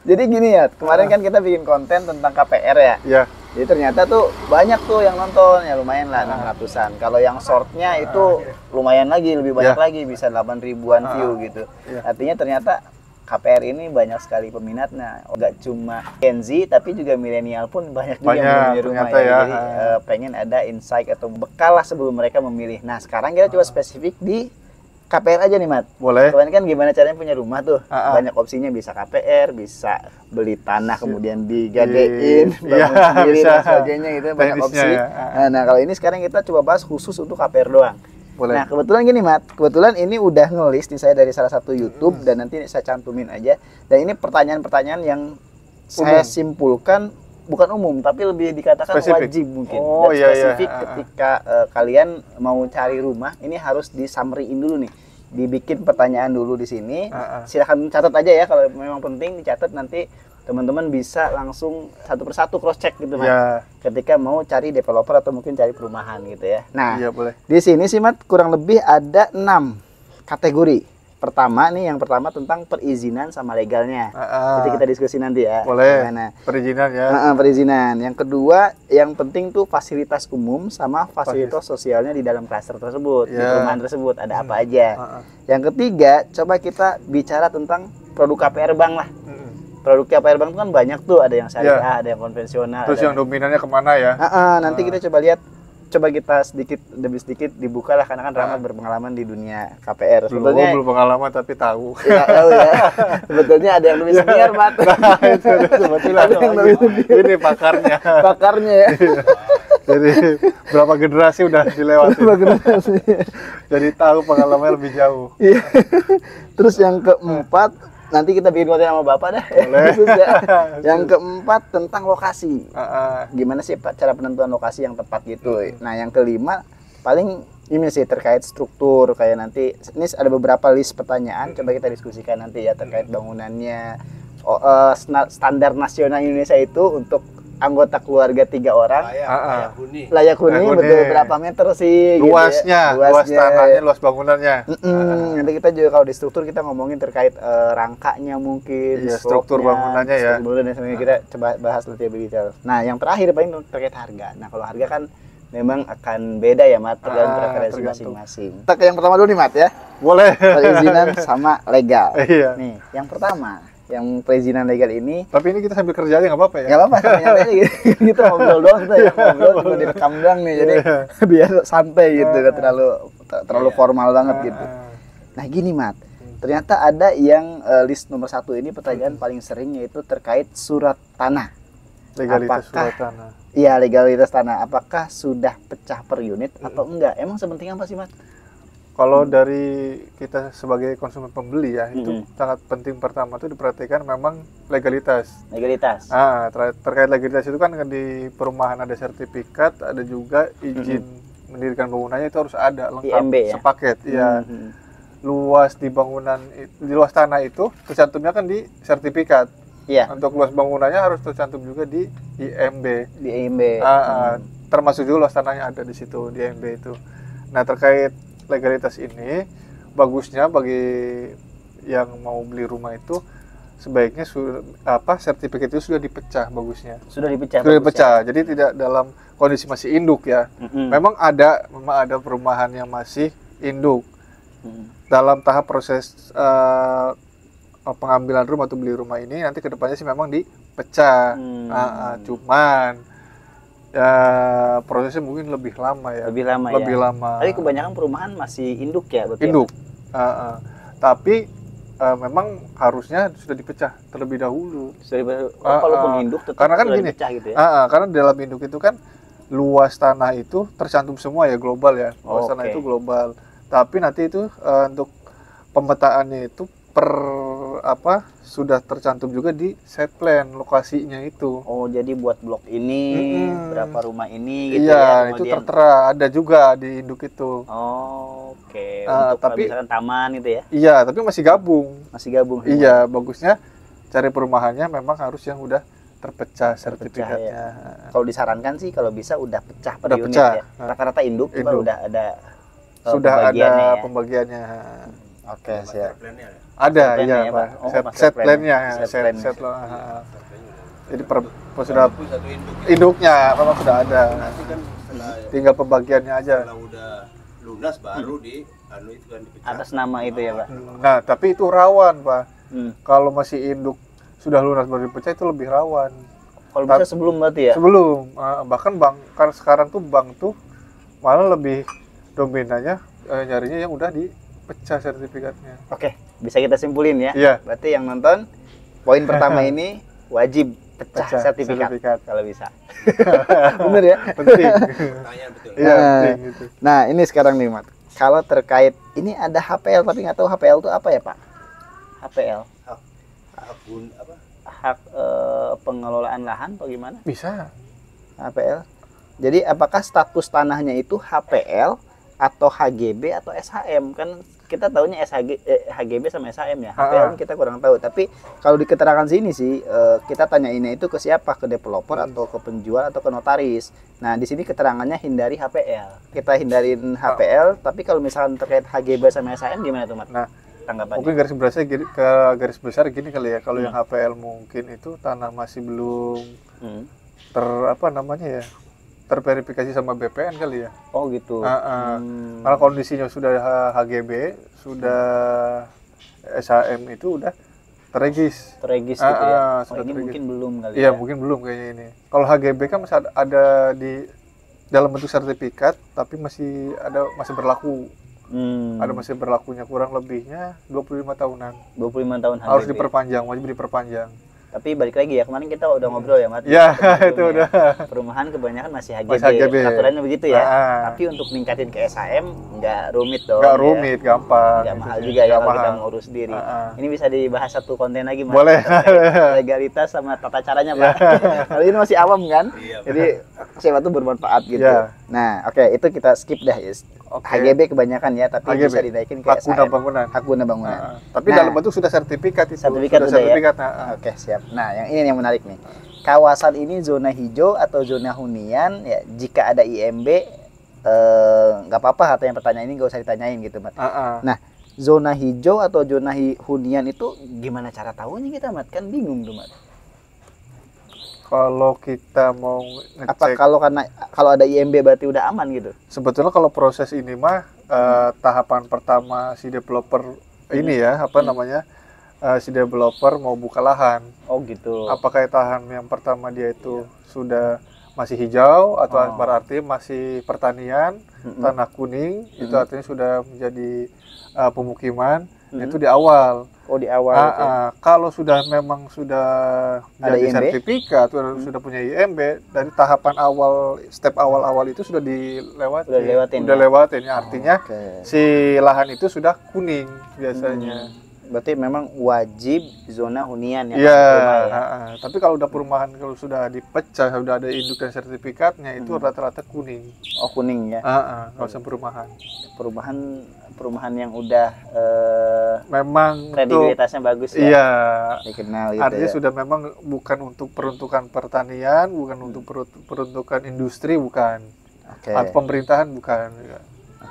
Jadi gini ya, kemarin kan kita bikin konten tentang KPR ya. Iya. Jadi ternyata tuh banyak tuh yang nonton, ya lumayan lah 600-an. Kalau yang shortnya itu lumayan lagi, lebih banyak lagi, bisa 8 ribuan view gitu. Artinya ternyata KPR ini banyak sekali peminatnya. Nggak cuma Gen Z, tapi juga milenial pun banyak juga yang punya rumah ya. Jadi pengen ada insight atau bekal lah sebelum mereka memilih. Nah sekarang kita coba spesifik di KPR aja nih, Mat. Boleh. Kemarin kan gimana caranya punya rumah tuh? Banyak opsinya, bisa KPR, bisa beli tanah kemudian digadein, bangun sendiri dan sebagainya gitu, banyak opsi. Nah, kalau ini sekarang kita coba bahas khusus untuk KPR doang. Boleh. Nah, kebetulan gini, Mat. Kebetulan ini udah ngelis nih saya dari salah satu YouTube dan nanti saya cantumin aja. Dan ini pertanyaan-pertanyaan yang saya simpulkan bukan umum, tapi lebih dikatakan spesifik. Wajib mungkin. Oh, dan iya, spesifik ketika kalian mau cari rumah, ini harus di-summary-in dulu nih. Dibikin pertanyaan dulu di sini. Silahkan catat aja ya, kalau memang penting dicatat, nanti teman-teman bisa langsung satu persatu cross check gitu, Mat. Ketika mau cari developer atau mungkin cari perumahan gitu ya. Nah, boleh. Di sini sih, Mat, kurang lebih ada 6 kategori. Pertama nih, yang pertama tentang perizinan sama legalnya. Jadi kita diskusi nanti ya. Boleh. Gimana? Perizinan ya. Perizinan. Yang kedua, yang penting tuh fasilitas umum sama fasilitas sosialnya di dalam klaster tersebut, di perumahan tersebut ada apa aja. Yang ketiga, coba kita bicara tentang produk KPR Bank lah. Produk KPR Bank itu kan banyak tuh, ada yang syariah, ada yang konvensional. Terus yang dominannya kemana ya? Nanti kita coba lihat. Coba kita sedikit demi sedikit dibuka lah, karena kan Rahmat berpengalaman di dunia KPR. Sebetulnya belum pengalaman tapi tahu. Ya, tahu ya. Sebetulnya ada yang lebih senior, Mat. Itu sebetulnya ini pakarnya. Pakarnya ya. Jadi berapa generasi udah dilewati. Berapa generasi. Jadi tahu pengalamannya lebih jauh. Terus yang keempat, nanti kita bikin konten sama Bapak dah. Yang keempat tentang lokasi. Gimana sih Pak cara penentuan lokasi yang tepat gitu. Nah, yang kelima paling ini sih terkait struktur, kayak nanti ini ada beberapa list pertanyaan, coba kita diskusikan nanti ya terkait bangunannya. Standar nasional Indonesia itu untuk anggota keluarga 3 orang layak huni betul berapa meter sih luasnya, gitu ya? luas tanahnya, luas bangunannya. Nanti kita juga kalau di struktur kita ngomongin terkait rangkanya mungkin, struktur bangunannya ya. Dan sebagainya, kita coba bahas lebih detail. Nah, yang terakhir paling terkait harga. Nah, kalau harga kan memang akan beda ya, Mat, tergantung preferensi masing-masing. Kita ke yang pertama dulu nih, Mat ya. Boleh. Perizinan sama legal. Nih, yang pertama, yang perizinan legal ini. Tapi ini kita sambil kerja aja nggak apa-apa ya? Nggak apa-apa, sambil aja gitu. Kita ngobrol doang, kita ya ngobrol cuma direkam doang nih, jadi biar santai gitu, nggak terlalu formal banget gitu. Nah gini, Mat, ternyata ada yang list nomor 1 ini pertanyaan paling sering, yaitu terkait surat tanah. Legalitas surat tanah. Iya, legalitas tanah. Apakah sudah pecah per unit atau enggak? Emang sepenting apa sih, Mat? Kalau dari kita sebagai konsumen pembeli ya, itu sangat penting. Pertama itu diperhatikan memang legalitas. Legalitas. Terkait legalitas itu kan di perumahan ada sertifikat, ada juga izin mendirikan bangunannya, itu harus ada lengkap IMB, ya? Sepaket. Iya. Luas di bangunan, di luas tanah itu tercantumnya kan di sertifikat. Iya. Untuk luas bangunannya harus tercantum juga di IMB. Di IMB. Termasuk juga luas tanahnya ada di situ di IMB itu. Nah, terkait legalitas ini bagusnya bagi yang mau beli rumah itu sebaiknya sertifikat itu sudah dipecah bagusnya. Sudah dipecah. Jadi tidak dalam kondisi masih induk ya. Memang ada perumahan yang masih induk. Dalam tahap proses pengambilan rumah atau beli rumah ini nanti kedepannya sih memang dipecah. Cuman ya prosesnya mungkin lebih lama ya. Lebih lama. Tapi kebanyakan perumahan masih induk ya, betul? Induk. Tapi memang harusnya sudah dipecah terlebih dahulu. Walaupun induk tetap karena kan gini, dipecah gitu ya. karena dalam induk itu kan luas tanah itu tercantum semua ya, global ya. Luas tanah itu global. Tapi nanti itu untuk pemetaannya itu sudah tercantum juga di site plan lokasinya itu. Oh, jadi buat blok ini berapa rumah ini gitu ya. Iya, itu tertera, ada juga di induk itu. Oke. Untuk tapi misalkan taman itu ya. Iya, tapi masih gabung. Iya, bagusnya cari perumahannya memang harus yang udah terpecah sertifikatnya. Ya. Kalau disarankan sih kalau bisa udah pecah per unit ya. Rata-rata induk. Udah ada sudah ada pembagiannya. Oke, siap. Ada, Set iya plan-nya, Pak. Pak. Oh, Set, Pak, set set plan-nya, plan-nya. set lo. Jadi sudah induknya memang sudah ada. Nanti kan setelah Tinggal pembagiannya aja. udah lunas baru di anu itu kan dipecah. Atas nama itu ya, Pak. Nah, tapi itu rawan, Pak. Hmm. Kalau masih induk sudah lunas baru dipecah itu lebih rawan. Kalau bisa sebelum berarti ya? Sebelum, bahkan bank, karena sekarang tuh bank tuh malah lebih dominannya nyarinya yang udah dipecah sertifikatnya. Oke, bisa kita simpulin ya. Iya. Berarti yang nonton poin pertama ini wajib pecah sertifikat kalau bisa. Bener ya? Penting. Pertanyaan betul. Iya, Nah, penting gitu. Nah, ini sekarang nih, Mat. Kalau terkait ini ada HPL tapi nggak tahu HPL itu apa ya, Pak? HPL, Akun apa? hak pengelolaan lahan atau gimana? Bisa. HPL. Jadi apakah status tanahnya itu HPL atau HGB atau SHM? Kan kita tahunya HGB sama SHM ya. HPL kita kurang tahu. Tapi kalau di keterangan sini sih kita tanyainnya itu ke siapa? Ke developer atau ke penjual atau ke notaris. Nah, di sini keterangannya hindari HPL. Kita hindarin HPL, tapi kalau misalkan terkait HGB sama SHM gimana tuh, Mat? Nah, tanggapannya. mungkin garis besar gini kali ya. Kalau yang HPL mungkin itu tanah masih belum terverifikasi sama BPN kali ya. Oh gitu. Kalau kondisinya sudah HGB, sudah SHM itu udah terregis Terregis gitu ya. sudah Ini terregis. mungkin belum kali Iya, ya. mungkin belum kayaknya ini. Kalau HGB kan masih ada di dalam bentuk sertifikat, tapi masih berlaku. Ada masih berlakunya, kurang lebihnya 25 tahunan. 25 tahun HGB. Harus diperpanjang, wajib diperpanjang. Tapi balik lagi ya, kemarin kita udah ngobrol ya, Mat. Ya, Sebelumnya. itu udah. Perumahan kebanyakan masih HGB. Masih HGB. Aturannya begitu ya. Tapi untuk ningkatin ke SHM nggak rumit dong. Nggak ya. rumit, gampang. Nggak mahal Gitu juga sih. ya Nggak kalau kita mahal. mengurus diri. Ini Ini bisa dibahas satu konten lagi, Mas. Boleh. Terkait legalitas sama tata caranya, Pak. Kali ini masih awam kan? Iya, Jadi siapa tuh bermanfaat gitu. Iya. Nah, oke, itu kita skip dah, Is. Oke. HGB kebanyakan ya, tapi HGB. bisa dinaikin ke Hak SHM. guna bangunan. Hak guna bangunan. Tapi Nah, dalam bentuk sudah sertifikat itu. sertifikat sudah udah ya? sertifikat. Oke, siap. Nah, yang ini yang menarik nih. Kawasan ini zona hijau atau zona hunian ya, jika ada IMB nggak apa-apa, atau yang pertanyaan ini nggak usah ditanyain gitu, Mat. Nah, zona hijau atau zona hunian itu gimana cara tahunya kita, Mat? Kan bingung tuh, Mat. Kalau kita mau Apa ngecek, kalau ada IMB berarti udah aman gitu? sebetulnya kalau proses ini mah tahapan pertama si developer ini ya, namanya, si developer mau buka lahan. Oh gitu. Apakah lahan yang pertama dia itu sudah masih hijau atau berarti masih pertanian, tanah kuning, itu artinya sudah menjadi pemukiman, itu di awal. Oh di awal. Kalau memang sudah Ada jadi IMB? sertifikat, sudah punya IMB, dari tahapan awal, step awal-awal itu sudah dilewati. Udah lewatin ya? Artinya Oke. si lahan itu sudah kuning biasanya. Berarti memang wajib zona hunian ya? Iya. rumah ya? Tapi kalau udah perumahan, kalau sudah dipecah, sudah ada induk dan sertifikatnya, itu rata-rata kuning. Oh kuning ya? Kawasan perumahan. Perumahan yang udah Memang untuk kredibilitasnya bagus ya? iya. Dikenal gitu Artinya ya? sudah memang bukan untuk peruntukan pertanian, bukan untuk peruntukan industri, bukan. Oke. Atau pemerintahan, bukan.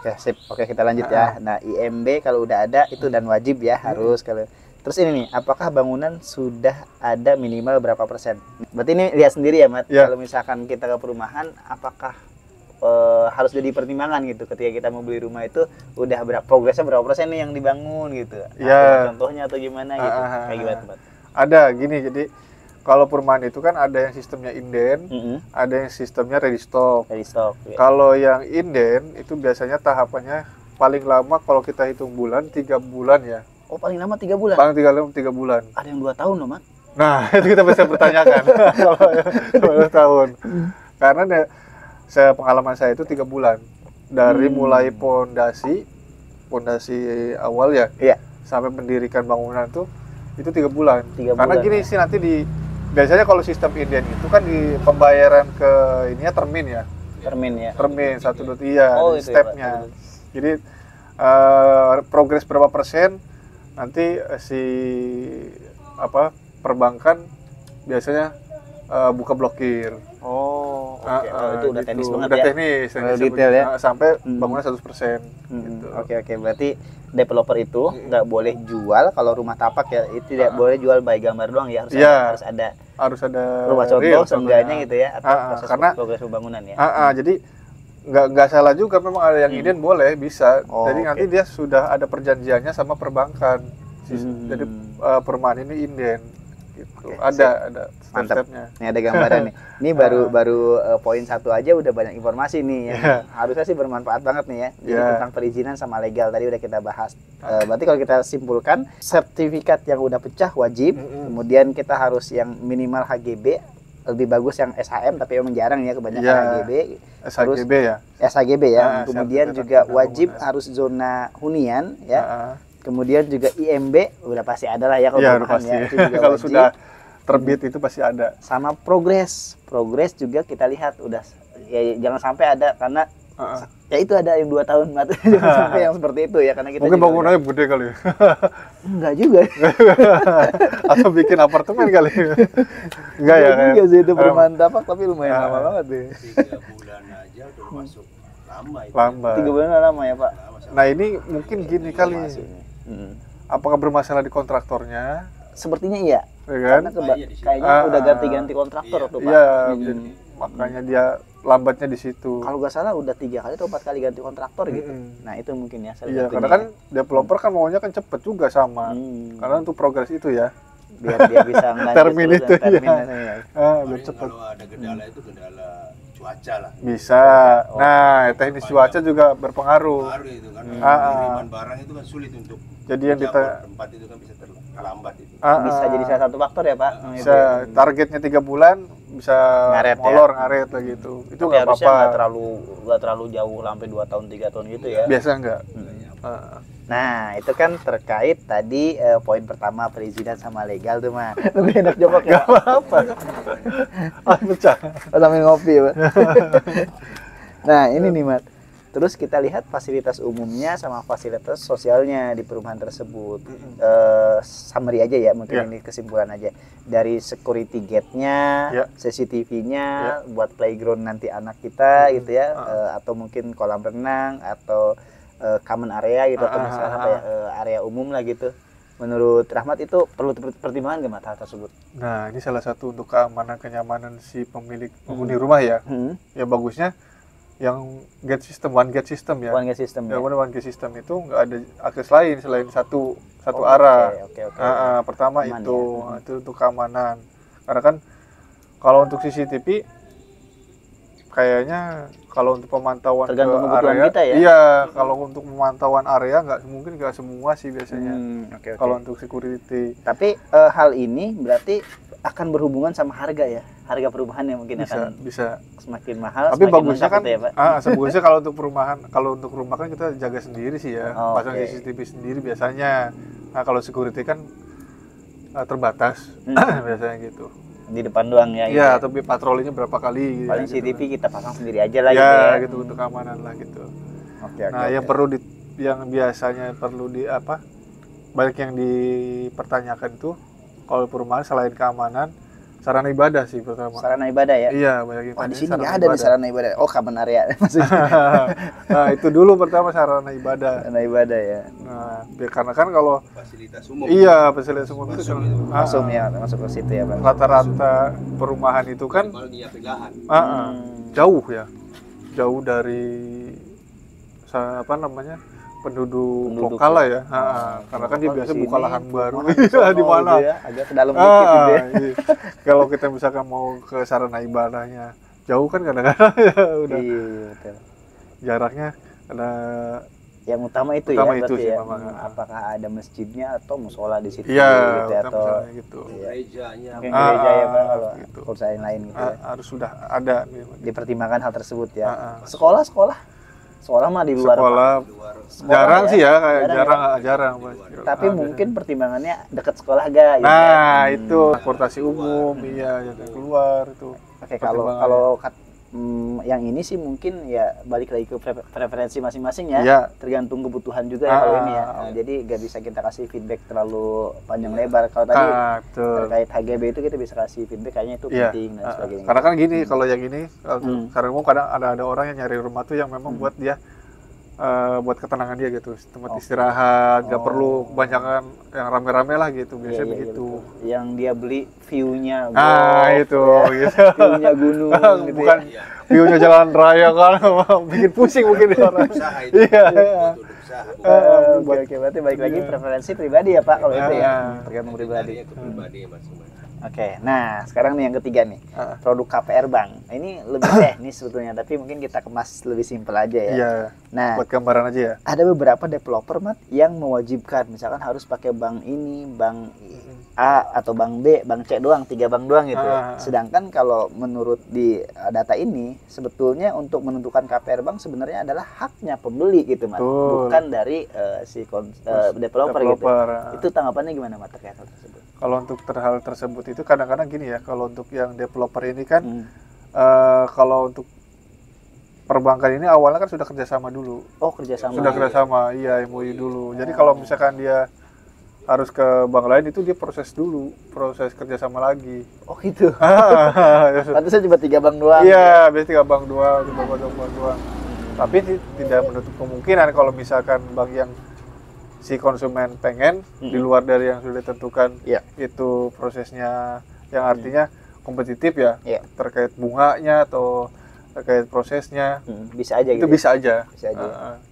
Oke, sip. Oke, kita lanjut ya. Nah, IMB kalau udah ada itu dan wajib ya, harus kalau. Terus ini nih, apakah bangunan sudah ada minimal berapa persen? Berarti ini lihat sendiri ya, Mat. Ya. Kalau misalkan kita ke perumahan, apakah harus jadi pertimbangan gitu ketika kita mau beli rumah itu udah progresnya berapa persen nih yang dibangun gitu. Nah, Ya. contohnya atau gimana gitu. Kayak gimana, Mat? Ada gini, jadi kalau perumahan itu kan ada yang sistemnya inden, ada yang sistemnya ready stock. Dari stok. Ya. Kalau yang inden itu biasanya tahapannya paling lama kalau kita hitung bulan 3 bulan ya. Oh, paling lama 3 bulan. Paling 3 bulan. Ada yang 2 tahun loh, Mat. Nah, itu kita bisa pertanyakan kalau 2 tahun. Karena pengalaman saya itu 3 bulan. Dari mulai pondasi awal ya, Iya. sampai mendirikan bangunan itu 3 bulan. 3 Karena bulan, gini ya. sih nanti biasanya kalau sistem inden itu kan di pembayaran ke ininya termin ya. Termin ya. Termin 1 2 3 Oh, di itu ya, stepnya. Pak. Jadi progres berapa persen nanti perbankan biasanya buka blokir. Oh, Oke. Itu udah teknis banget udah ya. teknis Detail ya. Sampai bangunan 100% gitu. Oke. Berarti developer itu nggak boleh jual kalau rumah tapak ya. Itu tidak boleh jual by gambar doang ya. Harus ada rumah contoh seenggaknya gitu ya, atau progres pembangunan ya. Jadi nggak salah juga, memang ada yang inden boleh bisa. Jadi nanti dia sudah ada perjanjiannya sama perbankan. Jadi perumahan ini inden gitu. Ada step-stepnya. Ini ada gambaran nih. Ini baru poin 1 aja udah banyak informasi nih yang harusnya sih bermanfaat banget nih ya. Jadi tentang perizinan sama legal tadi udah kita bahas. Berarti kalau kita simpulkan, sertifikat yang udah pecah wajib, kemudian kita harus yang minimal HGB, lebih bagus yang SHM tapi memang jarang ya, kebanyakan HGB. SHGB ya. SHGB ya. Kemudian juga wajib harus zona hunian ya. Kemudian juga IMB udah pasti ada lah ya kalau pasti. Ya. Itu juga kalau wajib. Sudah terbit itu pasti ada. Sama progres juga kita lihat udah ya, jangan sampai ada karena ya itu ada yang 2 tahun jangan sampai yang seperti itu ya, karena kita mungkin bangunannya gede kali ya. Enggak juga. Atau bikin apartemen kali. Enggak ya kan. Enggak sih, itu perumahan tapak tapi lumayan lama banget deh. 3 bulan aja udah masuk lama itu. 3 bulan lama ya, Pak. Nah, ini mungkin gini kali. Apakah bermasalah di kontraktornya? Sepertinya iya. Ya kan? Karena kayaknya udah ganti-ganti kontraktor tuh, Pak. Iya, makanya dia lambatnya di situ. Kalau nggak salah udah 3 kali atau 4 kali ganti kontraktor gitu. Nah, itu mungkin ya. Iya, karena kan developer kan maunya kan cepet juga sama. Karena untuk progres itu ya. Biar dia bisa ngelanjut termin itu ya. Biar cepet. Kalau ada kendala itu kendala cuaca lah. Bisa. Nah, teknis cuaca juga berpengaruh. Itu kan. Pengiriman barang itu kan sulit untuk. Jadi yang tempat itu kan bisa terlambat itu. Bisa jadi salah satu faktor ya, Pak. Bisa targetnya 3 bulan bisa molor ngaret lah gitu. Itu nggak apa-apa. Nggak terlalu jauh sampai 2 tahun 3 tahun gitu ya. Biasa nggak. Nah, itu kan terkait tadi poin pertama perizinan sama legal tuh, Mas. Lebih enak jawab ya. Nggak apa-apa. Pecah. Sambil ngopi, Pak. Nah, ini nih, Mas. Terus kita lihat fasilitas umumnya sama fasilitas sosialnya di perumahan tersebut. Summary aja ya, mungkin ini kesimpulan aja. Dari security gate-nya, CCTV-nya, buat playground nanti anak kita gitu ya, atau mungkin kolam renang atau common area gitu, atau misalnya apa ya, area umum lah gitu. Menurut Rahmat itu perlu pertimbangan nggak, Mat, hal tersebut? Nah, ini salah satu untuk keamanan kenyamanan si penghuni rumah ya. Ya bagusnya yang gate system, one gate system ya. One gate system ya. One gate system itu nggak ada akses lain selain satu arah. Okay. Pertama aman, itu untuk keamanan. Karena kan kalau untuk CCTV kayaknya kalau untuk pemantauan tergantung ke area kita ya. Iya, kalau untuk pemantauan area nggak semua sih biasanya. Kalau untuk security. Tapi hal ini berarti akan berhubungan sama harga ya. Harga perumahan yang mungkin bisa semakin mahal. Tapi bagusnya kan ya, Pak? Bagusnya kalau untuk perumahan, kalau untuk rumah kan kita jaga sendiri sih ya. Pasang CCTV sendiri biasanya. Nah, kalau security kan terbatas biasanya gitu. Di depan doang ya. Iya, tapi patrolinya berapa kali. Paling CCTV kita pasang sendiri aja lah gitu ya. Gitu untuk keamanan lah gitu. Yang biasanya perlu banyak yang dipertanyakan itu kalau perumahan selain keamanan, sarana ibadah sih pertama. Sarana ibadah ya? Iya, banyak yang di sini nggak ada nih sarana ibadah. Oh, common area maksudnya. Nah, itu dulu pertama sarana ibadah. Sarana ibadah ya. Nah, karena kan kalau fasilitas umum. Iya, fasilitas umum itu masuk ke situ ya, Pak. Rata-rata perumahan itu kan jauh ya. Jauh dari penduduk lokal lah ya. Karena kan dia biasa buka lahan baru di mana ya, agak ke dalam dikit gitu ya. Kalau kita misalkan mau ke sarana ibadahnya jauh kan kadang-kadang udah betul. Jaraknya ada yang utama itu berarti ya. Apakah ada masjidnya atau musola di situ gitu, atau gitu. Gerejanya. Mungkin gereja ya, Pak, kalau gitu. Perusahaan lain gitu ya. Harus sudah ada dipertimbangkan hal tersebut ya. Sekolah mah di luar. Sekolah jarang sih ya, jarang. Tapi mungkin pertimbangannya dekat sekolah gak? Nah, itu transportasi umum, jangan keluar itu. Oke, kalau yang ini sih mungkin ya balik lagi ke preferensi masing-masing ya. Iya. Tergantung kebutuhan juga ya kalau ini ya. Nah, jadi nggak bisa kita kasih feedback terlalu panjang lebar. Kalau tadi terkait HGB itu kita bisa kasih feedback kayaknya itu penting dan sebagainya. Karena kan gini, kalau yang ini karena kadang ada orang yang nyari rumah tuh yang memang buat dia buat ketenangan dia gitu, tempat istirahat, nggak perlu kebanyakan yang rame-rame lah gitu, biasanya begitu. Betul. Yang dia beli view-nya itu ya. gitu. View-nya gunung gitu bukan ya. view-nya jalan raya kan bikin pusing mungkin orang. Iya. Oke, berarti balik lagi preferensi pribadi ya Pak kalau itu ya, tergantung pribadi. Oke, nah sekarang nih yang ketiga nih, produk KPR Bank. Ini lebih teknis sebetulnya, tapi mungkin kita kemas lebih simpel aja ya. Iya. Nah, buat gambaran aja ya. Ada beberapa developer Mat yang mewajibkan, misalkan harus pakai bank ini, bank A atau bank B, bank C doang, 3 bank doang gitu. Sedangkan kalau menurut di data ini, sebetulnya untuk menentukan KPR Bank sebenarnya adalah haknya pembeli gitu Mat, bukan dari si developer gitu. Itu tanggapannya gimana Mat terkait hal tersebut? Kalau untuk hal tersebut itu kadang-kadang gini ya, kalau untuk yang developer ini kan kalau untuk perbankan ini awalnya kan sudah kerjasama dulu. Oh, kerjasama. Sudah kerjasama, iya MOU dulu. Jadi kalau misalkan dia harus ke bank lain itu dia proses kerjasama lagi. Oh gitu. Pantasnya cuma 3 bank doang. Iya, biasanya 3 bank doang, 3 bank doang. Tapi tidak menutup kemungkinan kalau misalkan bank yang si konsumen pengen di luar dari yang sudah ditentukan itu prosesnya yang artinya kompetitif ya, terkait bunganya atau terkait prosesnya bisa aja itu gitu. Bisa aja.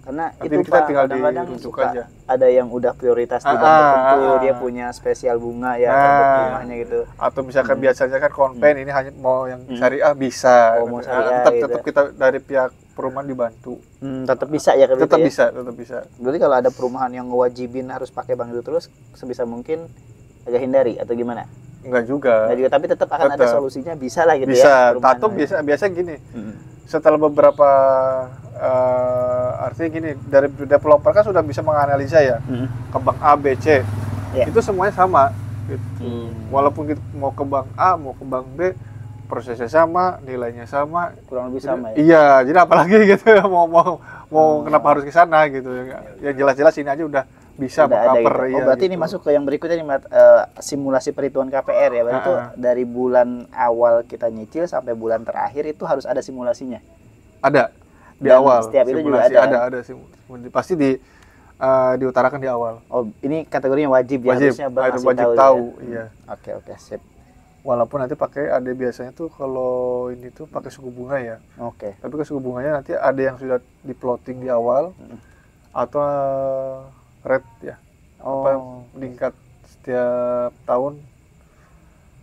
Karena itu kita tinggal kadang-kadang suka aja. Ada yang udah prioritas di bank tertentu, dia punya spesial bunga ya untuk rumahnya gitu. Atau misalkan biasanya kan konven ini hanya mau yang syariah bisa. Mau syariah tetap kita dari pihak perumahan dibantu. Tetap bisa ya tetap bisa. Berarti kalau ada perumahan yang ngewajibin harus pakai bank itu terus, sebisa mungkin agak hindari atau gimana? Enggak juga, tapi tetap akan ada solusinya, bisa lah gitu ya. Bisa, tato biasa gini. Setelah beberapa artinya gini, dari developer kan sudah bisa menganalisa ya ke bank A, B, C. Itu semuanya sama gitu. Walaupun kita mau ke bank A, mau ke bank B, prosesnya sama, nilainya sama, kurang lebih sama ya. Iya, jadi apalagi gitu ya mau kenapa harus ke sana gitu. Ya jelas-jelas ini aja udah bisa meng-cover. Gitu. Berarti ini masuk ke yang berikutnya nih simulasi perhitungan KPR ya. Berarti itu dari bulan awal kita nyicil sampai bulan terakhir itu harus ada simulasinya. Ada di awal. Setiap itu juga ada simulasi. Pasti diutarakan di awal. Oh, ini kategorinya wajib ya, harusnya Bang wajib tahu. Ya? Iya. Oke, sip. Walaupun nanti pakai ada biasanya tuh kalau ini tuh pakai suku bunga ya. Oke. Tapi ke suku bunganya nanti ada yang sudah di plotting di awal atau rate ya. Meningkat setiap tahun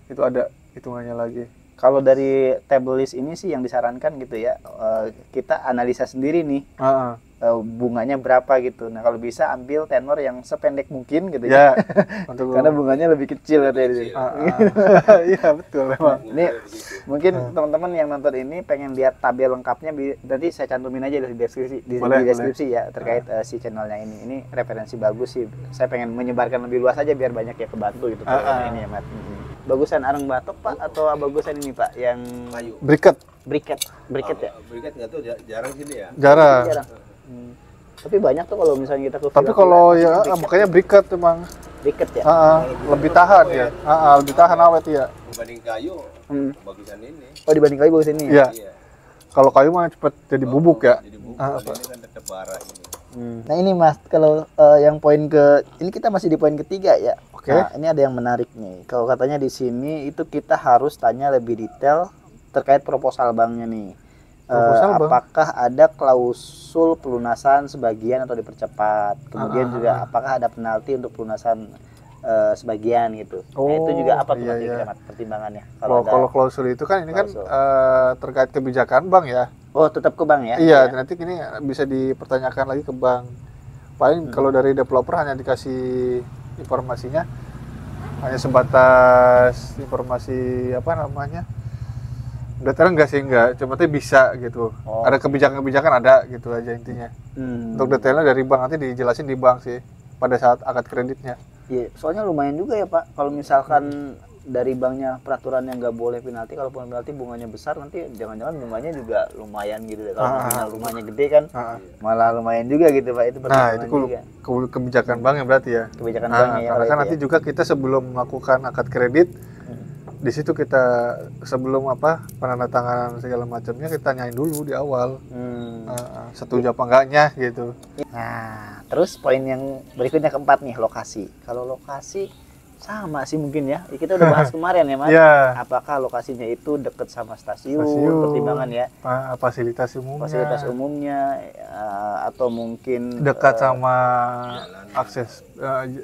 itu ada hitungannya lagi. Kalau dari table list ini sih yang disarankan gitu ya, kita analisa sendiri nih. Bunganya berapa gitu. Nah, kalau bisa ambil tenor yang sependek mungkin gitu ya. Karena bunganya lebih kecil katanya di sini. Iya, betul memang. Ini mungkin teman-teman yang nonton ini pengen lihat tabel lengkapnya, nanti saya cantumin aja di deskripsi ya terkait si channelnya ini. Ini referensi bagus sih. Saya pengen menyebarkan lebih luas aja biar banyak ya kebantu gitu ini ya, Mat. Bagusan areng batok Pak atau bagusan ini Pak yang kayu? Briket ya? Briket nggak tahu, jarang sini ya. Jarang. Tapi banyak tuh kalau misalnya kita ke. Tapi kalau ya makanya briket emang. Briket ya. Lebih tahan ya. Lebih tahan awet ya. Dibanding kayu, bagusan ini. Oh, dibanding kayu bagusan ini. Iya. Kalau kayu mah cepet jadi bubuk ya. Jadi bubuk. Ini kan tetap bara ini. Nah ini Mas, kalau yang poin ini kita masih di poin ketiga ya. Oke. Nah, ini ada yang menarik nih. Kalau katanya di sini itu kita harus tanya lebih detail terkait proposal banknya nih. Apakah ada klausul pelunasan sebagian atau dipercepat? Kemudian juga apakah ada penalti untuk pelunasan sebagian gitu. Nah, itu juga apa tuh pertimbangannya? Kalau klausul itu kan ini klausul. Kan terkait kebijakan bank ya. Oh, tetap ke bank ya? Iya, nanti ini bisa dipertanyakan lagi ke bank. Paling kalau dari developer hanya dikasih informasinya hanya sebatas informasi detailnya enggak sih, cuma tuh bisa gitu. Ada kebijakan-kebijakan ada gitu aja intinya. Untuk detailnya dari bank nanti dijelasin di bank sih pada saat akad kreditnya. Iya, soalnya lumayan juga ya Pak. Kalau misalkan dari banknya peraturan yang nggak boleh penalti, kalau penalti bunganya besar nanti jangan-jangan bunganya juga lumayan gitu deh. Kalau nominal rumahnya gede kan malah lumayan juga gitu Pak, itu itu juga kebijakan bank ya berarti ya. Kebijakan banknya ya. Karena kan nanti juga kita sebelum melakukan akad kredit di situ kita sebelum penandatanganan segala macamnya kita tanyain dulu di awal setuju apa enggaknya gitu. Nah, terus poin yang berikutnya keempat nih, lokasi. Kalau lokasi sama sih mungkin ya. Kita udah bahas kemarin ya Mas. Apakah lokasinya itu dekat sama stasiun, pertimbangan ya. Fasilitas umumnya atau mungkin dekat sama akses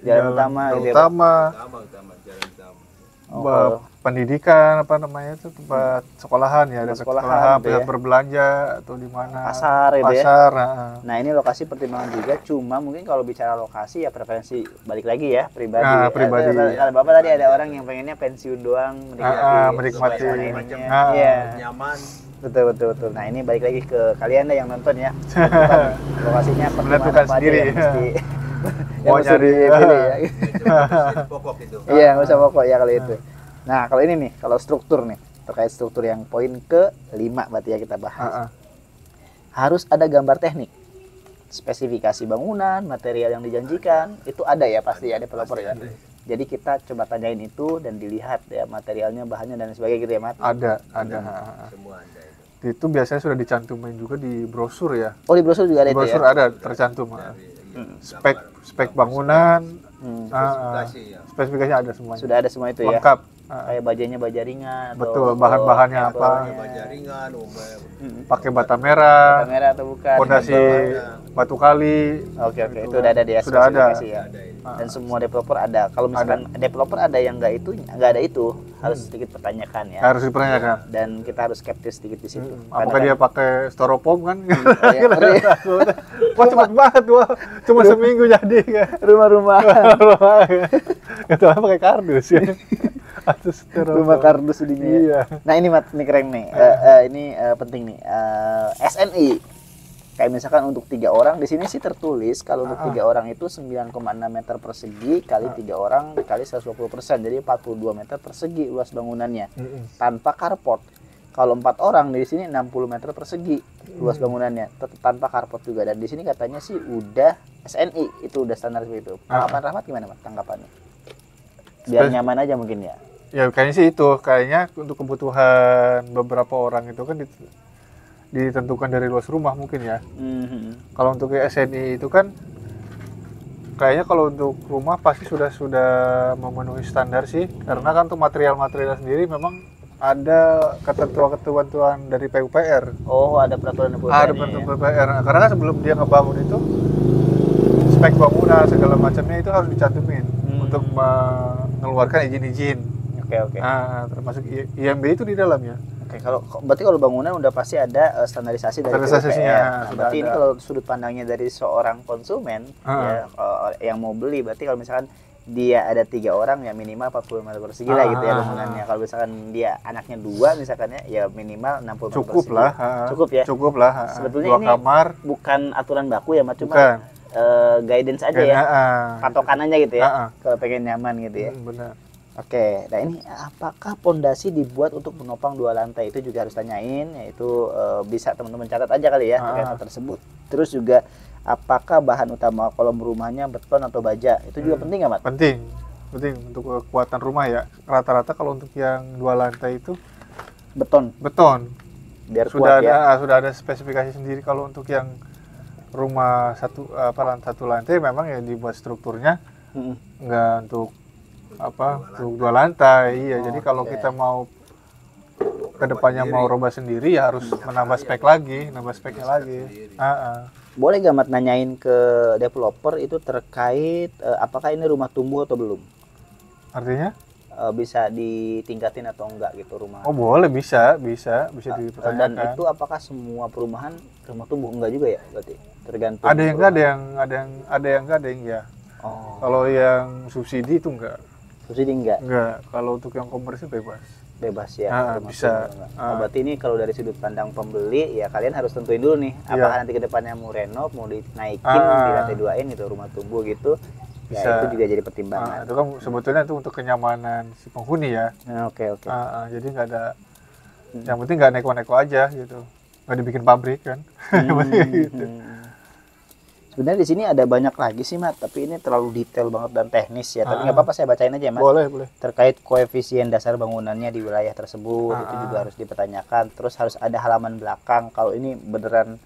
jalan utama. Pendidikan tempat sekolahan ya, dekat sekolahan, pusat berbelanja atau di mana pasar ya. Nah ini lokasi pertimbangan juga, cuma mungkin kalau bicara lokasi ya preferensi balik lagi ya pribadi. Kalau Bapak tadi ada orang yang pengennya pensiun doang menikmati nyaman. Betul. Nah ini balik lagi ke kalian deh yang nonton ya. Lokasinya menentukan sendiri. Yang mesti dipilih ya. Pokok itu. Iya, nggak usah pokok ya kalau itu. Nah, kalau ini nih, kalau struktur nih, terkait struktur yang poin ke-5 berarti ya kita bahas. Harus ada gambar teknik, spesifikasi bangunan, material yang dijanjikan, itu ada ya pasti ada developer ya. Jadi kita coba tanyain itu dan dilihat ya materialnya, bahannya dan sebagainya gitu ya, Mat. Ada. Semua ada itu. Itu biasanya sudah dicantumin juga di brosur ya. Oh, di brosur juga ada itu ya. Brosur ada tercantum. Spek bangunan, spesifikasi ada semuanya. Sudah ada semua itu ya. Lengkap. Kayak bajanya baja ringan. Betul, bahan-bahannya apa? Baja ringan, pakai bata merah atau bukan? Fondasi batu kali. Oke, itu udah ada di spesifikasi ya. Dan semua developer ada. Kalau misalkan developer ada yang nggak ada itu, harus sedikit pertanyakan ya. Harus dipertanyakan. Dan kita harus skeptis sedikit di situ. Apakah dia pakai styrofoam kan? Wah cepat banget cuma seminggu jadi kan. Rumah. Itu pakai kardus ya. Rumah kardus sedingin. Iya. Nah ini Mat, ini keren nih. Ini penting nih. SNI. Kayak misalkan untuk 3 orang di sini sih tertulis kalau untuk 3 orang itu 9,6 meter persegi kali 3 orang kali 120%, jadi 42 meter persegi luas bangunannya tanpa carport. Kalau 4 orang di sini 60 meter persegi luas bangunannya tanpa carport juga, dan di sini katanya sih udah SNI, itu udah standar seperti itu. Tanggapan Rahmat gimana Mas tanggapannya? Biar nyaman aja mungkin ya. Ya kayaknya sih itu, kayaknya untuk kebutuhan beberapa orang itu kan ditentukan dari luas rumah mungkin ya. Kalau untuk SNI itu kan kayaknya kalau untuk rumah pasti sudah memenuhi standar sih, karena kan untuk material sendiri memang ada ketentuan dari PUPR. Oh, ada peraturan PUPR. Ada peraturan PUPR. Karena kan sebelum dia ngebangun itu spek bangunan segala macamnya itu harus dicantumin untuk mengeluarkan izin-izin. Oke. Nah, termasuk IMB itu di dalamnya. Oke, berarti kalau bangunan udah pasti ada standarisasi dari PUPR. Berarti ini kalau sudut pandangnya dari seorang konsumen ya, yang mau beli, berarti kalau misalkan dia ada 3 orang ya minimal 40 meter persegi lah gitu ya bangunannya. Kalau misalkan dia anaknya 2 misalkan ya minimal 60 meter persegi. Cukup lah. Sebetulnya 2 ini kamar. Bukan aturan baku ya, cuma guidance aja ya. Patokan aja gitu ya. Kalau pengen nyaman gitu ya. Benar. Oke, nah ini apakah pondasi dibuat untuk menopang 2 lantai? Itu juga harus tanyain, yaitu bisa teman-teman catat aja kali ya terkait hal tersebut. Terus juga apakah bahan utama kolom rumahnya beton atau baja? Itu juga penting nggak, Mat? Penting untuk kekuatan rumah ya. Rata-rata kalau untuk yang 2 lantai itu beton. Biar sudah kuat ya. Sudah ada spesifikasi sendiri. Kalau untuk yang rumah satu lantai memang ya dibuat strukturnya nggak untuk 2 lantai. Iya, jadi kalau kita mau kedepannya mau robah sendiri ya harus nambah speknya lagi. Boleh gak Mat nanyain ke developer itu terkait apakah ini rumah tumbuh atau belum? Artinya? Bisa ditingkatin atau enggak gitu rumah? Oh boleh, bisa dipertanyakan. Dan itu apakah semua perumahan rumah tumbuh? Enggak juga ya berarti? Tergantung. Ada yang enggak, ada yang ya. Oh. Kalau yang subsidi itu enggak. Subsidi enggak? Enggak, kalau untuk yang komersil Bebas ya. Bisa. Berarti ini kalau dari sudut pandang pembeli ya kalian harus tentuin dulu nih apakah nanti ke depannya mau renov, mau dinaikin di lantai 2-in itu rumah tumbuh gitu. Ya, itu juga jadi pertimbangan. Itu kan sebetulnya itu untuk kenyamanan si penghuni ya. Oke. Jadi nggak ada, yang penting nggak neko-neko aja gitu, nggak dibikin pabrik kan. Gitu. Sebenarnya di sini ada banyak lagi sih Mat, tapi ini terlalu detail banget dan teknis ya. Tapi nggak apa-apa, saya bacain aja Mat. Boleh. Terkait koefisien dasar bangunannya di wilayah tersebut itu juga harus dipertanyakan. Terus harus ada halaman belakang. Kalau ini beneran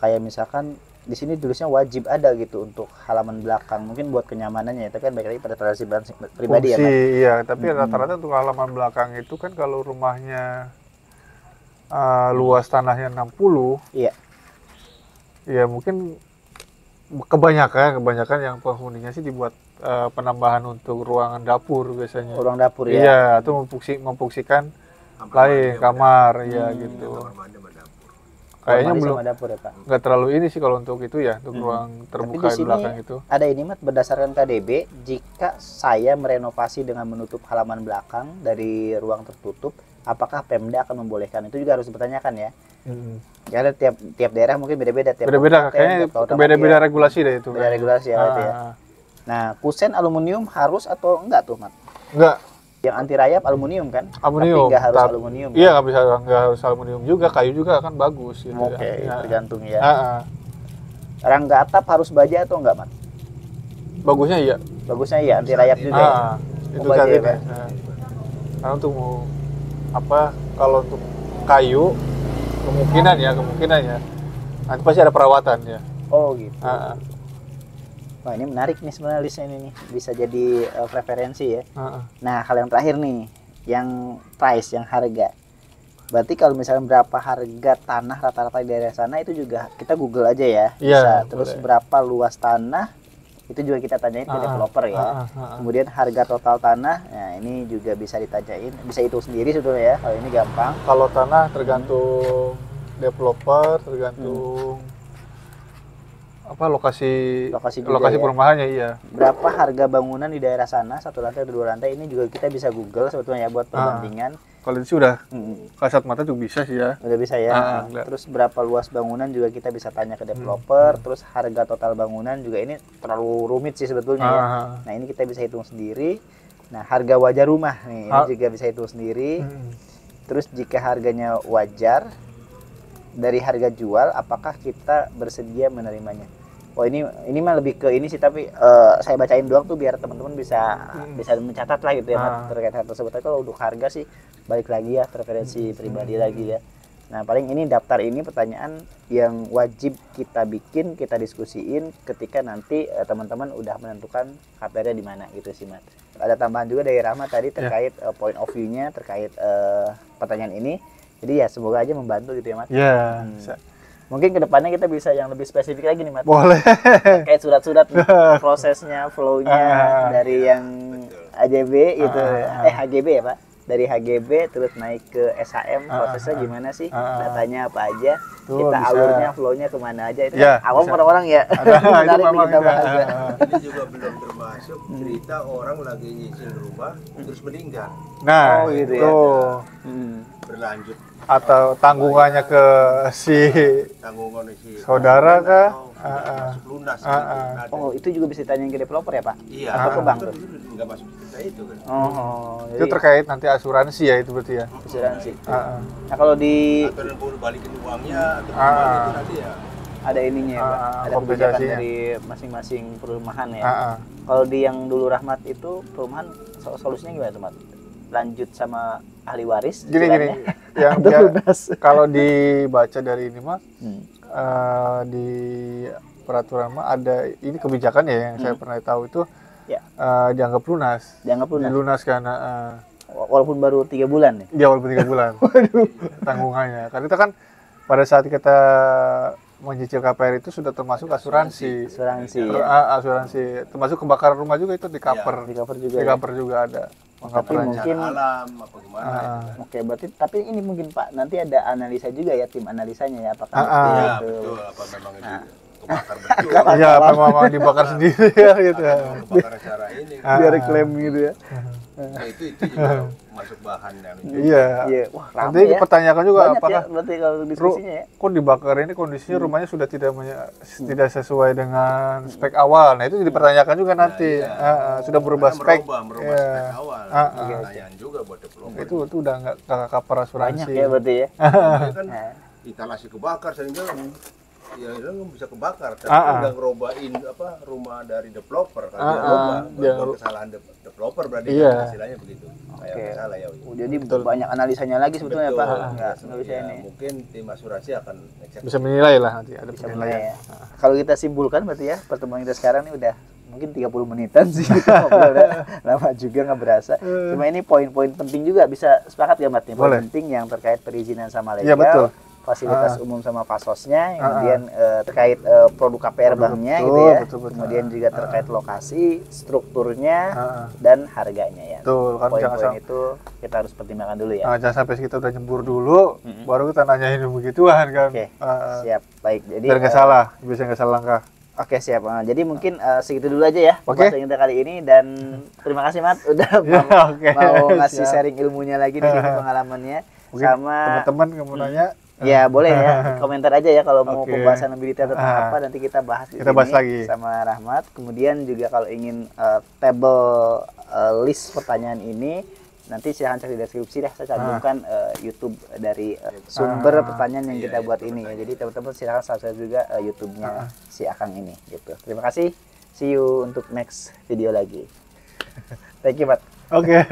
kayak misalkan di sini tulisnya wajib ada gitu untuk halaman belakang, mungkin buat kenyamanannya. Itu kan baik lagi pada tradisi pribadi ya Mat. Iya, tapi rata-rata untuk halaman belakang itu kan kalau rumahnya luas tanahnya 60. Iya. Ya mungkin kebanyakan yang penghuninya sih dibuat penambahan untuk ruangan dapur biasanya. Ruang dapur ya. Iya, atau memfungsikan lain kamar ya gitu. Kayaknya belum dapur ya Pak. Nggak terlalu ini sih kalau untuk itu ya, untuk ruang terbuka di belakang itu. Ada ini Mat, berdasarkan KDB, jika saya merenovasi dengan menutup halaman belakang dari ruang tertutup, apakah Pemda akan membolehkan? Itu juga harus dipertanyakan ya. Karena tiap daerah mungkin beda-beda, kayaknya beda-beda regulasi deh itu. Beda regulasi ya itu ya. Nah, kusen aluminium harus atau enggak tuh Mat? Enggak. Yang anti rayap aluminium kan? Aluminium. Tapi nggak harus aluminium. Iya, nggak harus aluminium juga, kayu juga kan bagus gitu. Oke, ya. tergantung ya. Rangga atap harus baja atau enggak Mat? Bagusnya iya. Bagusnya iya, anti rayap juga ya. Itu saja ya. Karena untuk kalau untuk kayu kemungkinan ya nanti pasti ada perawatan ya. Oh gitu. Wah, ini menarik nih sebenarnya listnya ini nih. Bisa jadi preferensi ya. Nah, hal yang terakhir nih, yang price, yang harga. Berarti kalau misalnya berapa harga tanah rata-rata di daerah sana itu juga kita Google aja ya. Bisa. Terus berapa luas tanah itu juga kita tanyain ke developer ya. Kemudian harga total tanah, nah ini juga bisa ditanyain, bisa hitung sendiri sebetulnya ya. Kalau ini gampang. Kalau tanah tergantung developer, tergantung lokasi ya. perumahannya iya. Berapa harga bangunan di daerah sana, 1 lantai atau 2 lantai, ini juga kita bisa Google sebetulnya ya buat perbandingan. Kalau itu sudah kasat mata juga bisa sih ya. Udah bisa ya. Terus berapa luas bangunan juga kita bisa tanya ke developer. Terus harga total bangunan juga ini terlalu rumit sih sebetulnya ya. Nah ini kita bisa hitung sendiri. Nah harga wajar rumah nih ini juga bisa hitung sendiri. Terus jika harganya wajar dari harga jual, apakah kita bersedia menerimanya? Oh ini mah lebih ke ini sih, tapi saya bacain doang tuh biar teman-teman bisa mencatat lah gitu ya Mat, terkait hal tersebut. Tapi kalau untuk harga sih balik lagi ya preferensi pribadi lagi ya. Nah paling ini daftar ini pertanyaan yang wajib kita bikin, kita diskusiin ketika nanti teman-teman udah menentukan KPR-nya di mana gitu sih Mat. Ada tambahan juga dari Rahmat tadi terkait point of view-nya terkait pertanyaan ini. Jadi ya semoga aja membantu gitu ya Mat. Iya. Mungkin kedepannya kita bisa yang lebih spesifik lagi nih Mat. Boleh. Kayak surat-surat prosesnya, flow-nya dari yang AJB gitu, HGB ya Pak. Dari HGB terus naik ke SHM, prosesnya gimana sih? Datanya apa aja? Tuh, kita bisa. alurnya, flow-nya kemana aja? Itu Ya, awam bisa. orang-orang ya. Menarik nih kita bahas. Ini juga belum termasuk cerita orang lagi nyicil rumah terus meninggal. Nah, Oh, gitu ya. itu Berlanjut atau tanggungannya ke si tanggungan si saudara kah? masuk lunas. Ada. Oh, itu juga bisa ditanyain ke developer ya Pak? Iya. Atau ke bank tuh? Nggak masuk cerita itu kan. Oh, Itu jadi terkait nanti asuransi ya itu berarti ya. asuransi. Nah kalau di Atau nanti balikin uangnya atau gimana itu nanti ya. ada ininya ya Pak, ada kebijakan kompensasinya. dari masing-masing perumahan ya. Kalau di yang dulu Rahmat itu perumahan solusinya gimana teman? Lanjut sama ahli waris? Gini cicilannya? yang Atau dia, lunas? kalau dibaca dari ini mah di peraturan mah ada ini kebijakan ya yang saya pernah tahu itu Ya. dianggap lunas. Dianggap lunas. Dilunaskan Walaupun baru 3 bulan ya. dia walaupun 3 bulan. Tanggungannya. Karena itu kan pada saat kita mencicil KPR itu sudah termasuk asuransi. Asuransi. Asuransi termasuk kebakaran rumah juga itu di cover. Di cover juga. Di Ya. cover juga ada. Tapi mungkin Alam apa gimana itu. oke, berarti tapi ini mungkin Pak nanti ada analisa juga ya, tim analisanya ya apakah Ya itu betul apa memang itu kebakar betul. Iya, memang dibakar sendiri ya gitu. Kebakar secara ini. biar klaim gitu ya. Nah, itu juga masuk bahan yang Iya. Iya, wah Nanti rame ya. dipertanyakan juga Banyak apakah ya, berarti kalau diskusinya ya. kok dibakar ini kondisinya rumahnya sudah tidak sesuai dengan spek awal. Nah, itu dipertanyakan juga nanti. Sudah berubah spek. merubah Iya. spek awal. Pertanyaan juga buat developer. Itu udah nggak cover asuransi. Banyak ya berarti ya. Dia kan instalasi kebakar sehingga ya itu nggak bisa kebakar, tapi udah ngerobain apa rumah dari developer kan dia robah, bukan kesalahan developer berarti kan istilahnya begitu. Kayak salah ya. Jadi banyak analisanya lagi sebetulnya Pak. Nggak bisa ini. Mungkin tim asuransi akan Bisa menilai lah nanti ada Bisa penilaian. ya. Kalau kita simpulkan berarti ya pertemuan kita sekarang ini udah mungkin 30 menitan sih kita ngobrolnya. Lama juga nggak berasa. Cuma ini poin-poin penting juga bisa sepakat ya Mat nih. Poin penting yang terkait perizinan sama legal. Iya betul. Fasilitas umum sama fasosnya, kemudian terkait produk KPR banknya gitu ya, kemudian juga terkait lokasi, strukturnya, dan harganya ya. Betul, kan Poin-poin itu kita harus pertimbangkan dulu ya. Jangan sampai kita udah nyembur dulu, baru kita nanyain begituan kan. Oke, siap, baik. Jadi biar nggak salah, bisa nggak salah langkah. Oke siap. Jadi mungkin segitu dulu aja ya pembahasan kita kali ini, dan terima kasih Mat udah mau ngasih sharing ilmunya lagi di sini, pengalamannya. Mungkin sama teman-teman kamu nanya. Ya boleh ya, komentar aja ya kalau mau pembahasan lebih detail tentang apa, nanti kita bahas di sini lagi sama Rahmat. Kemudian juga kalau ingin table list pertanyaan ini, nanti silahkan cek di deskripsi dah, saya cantumkan YouTube dari sumber pertanyaan yang kita buat ini ya. Jadi teman-teman silahkan subscribe juga YouTube-nya si Akang ini gitu. Terima kasih, see you untuk next video lagi. Thank you Pak. Oke.